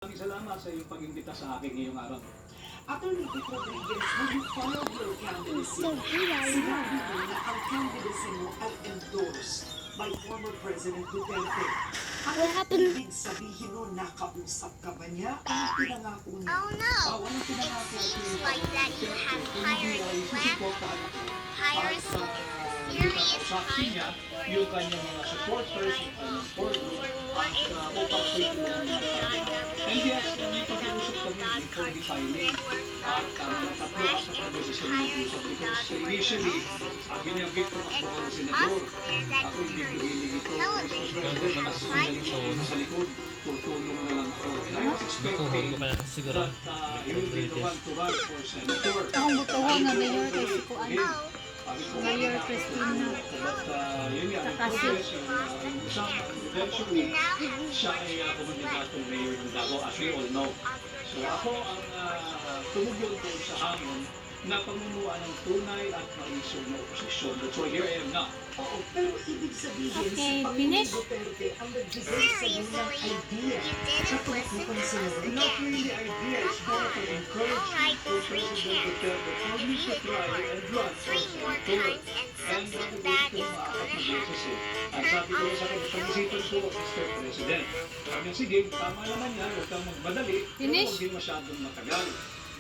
Maraming salamat sa iyong pag-imbita sa akin ngayong araw. Attorney Vic Rodriguez, when you filed your candidacy, So hilarious. sinabi mo na ang candidacy mo ay endorsed by former President Duterte. What happened? Ibig sabihin nun, nakausap ka ba niya? Ang pinangako niya? Oh no! Walang It pinangako seems like that you have kung hired hindi ay susuportahan ako. hires At serious saksi niya, yung kanyang mga supporters, yung kanyang board group, at upang sa ito and yes, may pag-uusap kami before the filing. At mga tatlo sa pag-desisyon ng usap because initially, sabi niya, Victor, ako ang senador. Ako hindi ko hiling ito. Mas magaling sa likod. Tutulong na lang ako. And I was expecting that he will be the one to run for senator. Akong butuhan nga mayor kay si Kuan. Mayor Christina. Yun nga, yung progress, yung usapan, eventually, siya ay kumandidatong mayor ng Davao, as we all know. So ako ang tumugon doon sa hamon na pagmumuan ng tunay at maisog na oposisyon. So here I am now. Oo, pero ibig sabihin, Okay, si Pangulong finish? Duterte ang nagbigay sa iyo ng idea You sa didn't listen tumakbo to sa us iyo. Not really idea, it's more of an encouragement Alright, to three President chance. Duterte for If me you to try ignore and run for three more senator. times and something bad is gonna happen. At sabi ko sa kanya, pag-isipan ko, Mr. President. Sabi niya, sige, tama naman yan, huwag kang magmadali, pero Finish? huwag din masyadong matagal.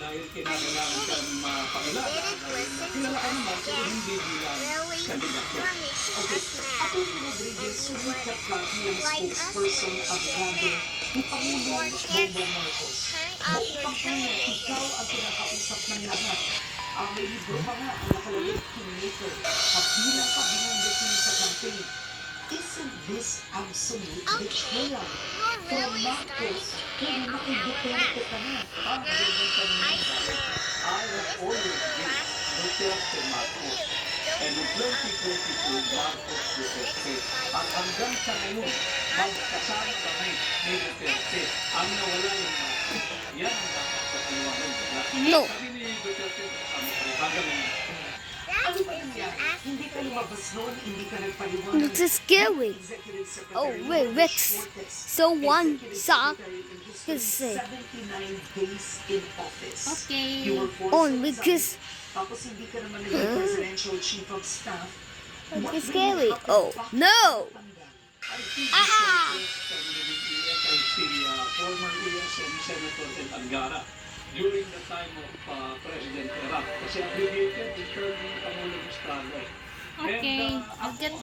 Dahil kinakailangan kang mapakilala, dahil kilala ka naman, pero hindi bilang Really? kandidato. You're making Okay, us mad. Attorney Rodriguez, sumikat ka bilang spokesperson abogado ni Pangulong Bongbong Marcos. Turn off your Buong train. ikaw ang pinakausap ng lahat. Ang may libro pa nga ang nakalagay Kingmaker. Kabilang ka binanggit sa campaign. Isn't this absolute betrayal? You're From really Marcos, starting to kung get nakay on our Duterte back. ka na. Ang magandang tanong I niya, swear. I have always been Duterte Marcos. And in 2022, Marcos Duterte. At hanggang sa ngayon, magkasama kami ni Duterte. Ang nawala yung Marcos. Yan ang dapat kapaliwanag. No. Sabi ni Duterte, kasama kami hanggang ngayon. Ano ba yun yan? Hindi ka lumabas noon, hindi ka nagpaliwanag. This is scary. Executive Secretary Oh, wait, Louie Rex. Schwartz, So one Executive saw Secretary in his his say. 79 days in office. Okay. You were forced On to because resign. Tapos hindi ka naman naging presidential chief of staff. It's What scary. really happened Oh, back no. I think Ah! the I see former ES and Senator Ted Angara during the time of President Erap. Kasi obligated to turn yung Pangulong Estado. Okay, And, I'll get